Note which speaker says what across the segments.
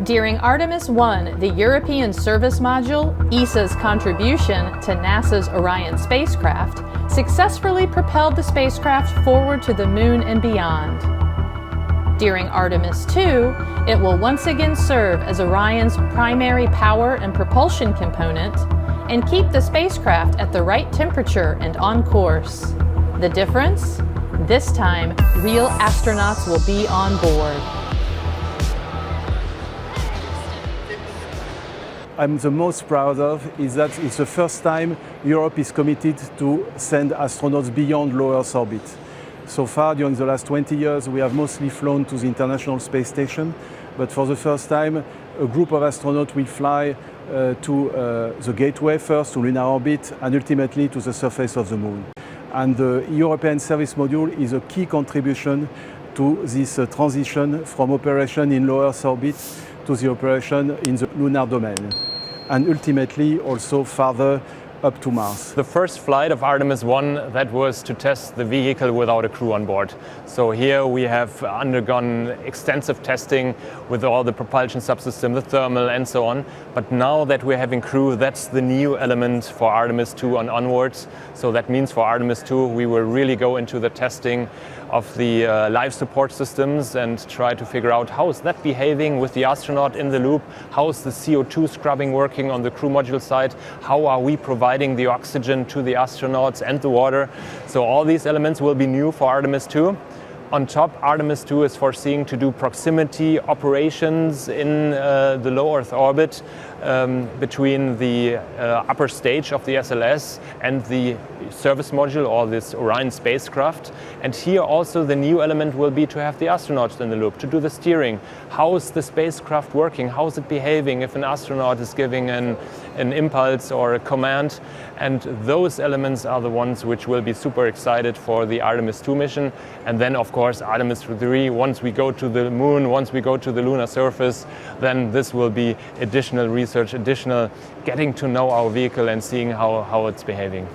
Speaker 1: During Artemis 1, the European Service Module, ESA's contribution to NASA's Orion spacecraft, successfully propelled the spacecraft forward to the Moon and beyond. During Artemis 2, it will once again serve as Orion's primary power and propulsion component and keep the spacecraft at the right temperature and on course. The difference? This time, real astronauts will be on board.
Speaker 2: I'm the most proud of is that it's the first time Europe is committed to send astronauts beyond low Earth orbit. So far, during the last 20 years, we have mostly flown to the International Space Station, but for the first time, a group of astronauts will fly to the gateway first, to lunar orbit, and ultimately to the surface of the Moon. And the European Service Module is a key contribution to this transition from operation in low Earth orbit to the operation in the lunar domain, and ultimately also farther up to Mars.
Speaker 3: The first flight of Artemis 1, that was to test the vehicle without a crew on board. So here we have undergone extensive testing with all the propulsion subsystem, the thermal and so on. But now that we're having crew, that's the new element for Artemis 2 and onwards. So that means for Artemis 2, we will really go into the testing of the life support systems and try to figure out how is that behaving with the astronaut in the loop, how is the CO2 scrubbing working on the crew module side, how are we providing the oxygen to the astronauts and the water. So all these elements will be new for Artemis 2. On top, Artemis 2 is foreseeing to do proximity operations in the low Earth orbit between the upper stage of the SLS and the service module or this Orion spacecraft. And here also the new element will be to have the astronauts in the loop, to do the steering. How is the spacecraft working? How is it behaving if an astronaut is giving an impulse or a command? And those elements are the ones which will be super excited for the Artemis 2 mission. And then, of course, Artemis 3, once we go to the Moon, once we go to the lunar surface, then this will be additional research, additional getting to know our vehicle and seeing how it's behaving.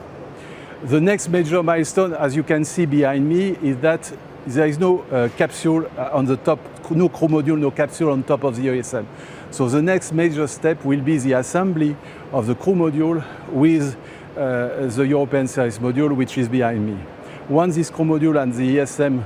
Speaker 2: The next major milestone, as you can see behind me, is that there is no capsule on the top, no crew module, no capsule on top of the ESM. So the next major step will be the assembly of the crew module with the European Service Module, which is behind me. Once this crew module and the ESM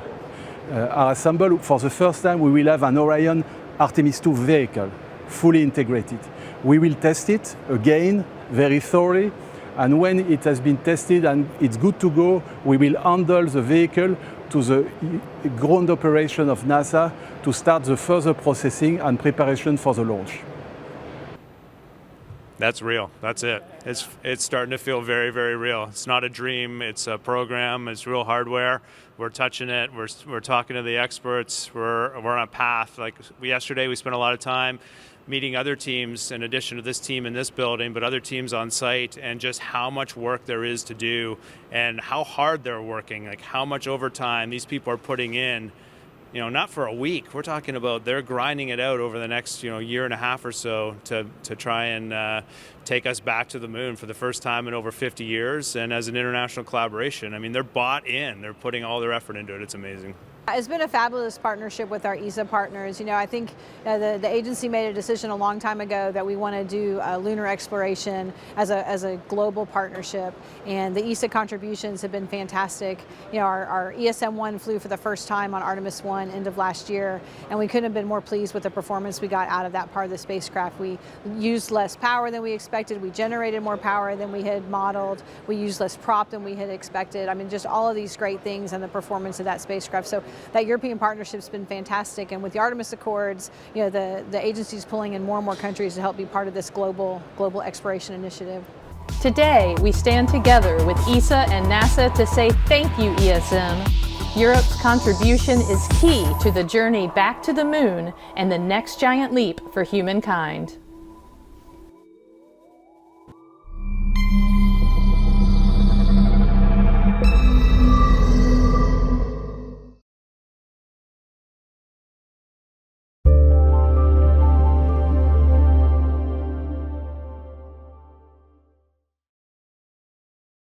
Speaker 2: are assembled, for the first time we will have an Orion Artemis 2 vehicle, fully integrated. We will test it again very thoroughly, and when it has been tested and it's good to go, we will handle the vehicle to the ground operation of NASA to start the further processing and preparation for the launch.
Speaker 4: That's real. That's it. It's starting to feel very, very real. It's not a dream. It's a program. It's real hardware. We're touching it. We're talking to the experts. We're on a path. Like yesterday, we spent a lot of time meeting other teams in addition to this team in this building, but other teams on site, and just how much work there is to do and how hard they're working, like how much overtime these people are putting in. You know, not for a week. We're talking about they're grinding it out over the next, year and a half or so to try and take us back to the Moon for the first time in over 50 years. And as an international collaboration, I mean, they're bought in. They're putting all their effort into it. It's amazing.
Speaker 5: It's been a fabulous partnership with our ESA partners. I think the agency made a decision a long time ago that we want to do lunar exploration as a global partnership, and the ESA contributions have been fantastic. Our ESM-1 flew for the first time on Artemis 1 end of last year, and we couldn't have been more pleased with the performance we got out of that part of the spacecraft. We used less power than we expected. We generated more power than we had modeled. We used less prop than we had expected. I mean, just all of these great things and the performance of that spacecraft. So that European partnership's been fantastic, and with the Artemis Accords, the agency's pulling in more and more countries to help be part of this global exploration initiative.
Speaker 1: Today, we stand together with ESA and NASA to say thank you, ESM. Europe's contribution is key to the journey back to the Moon and the next giant leap for humankind.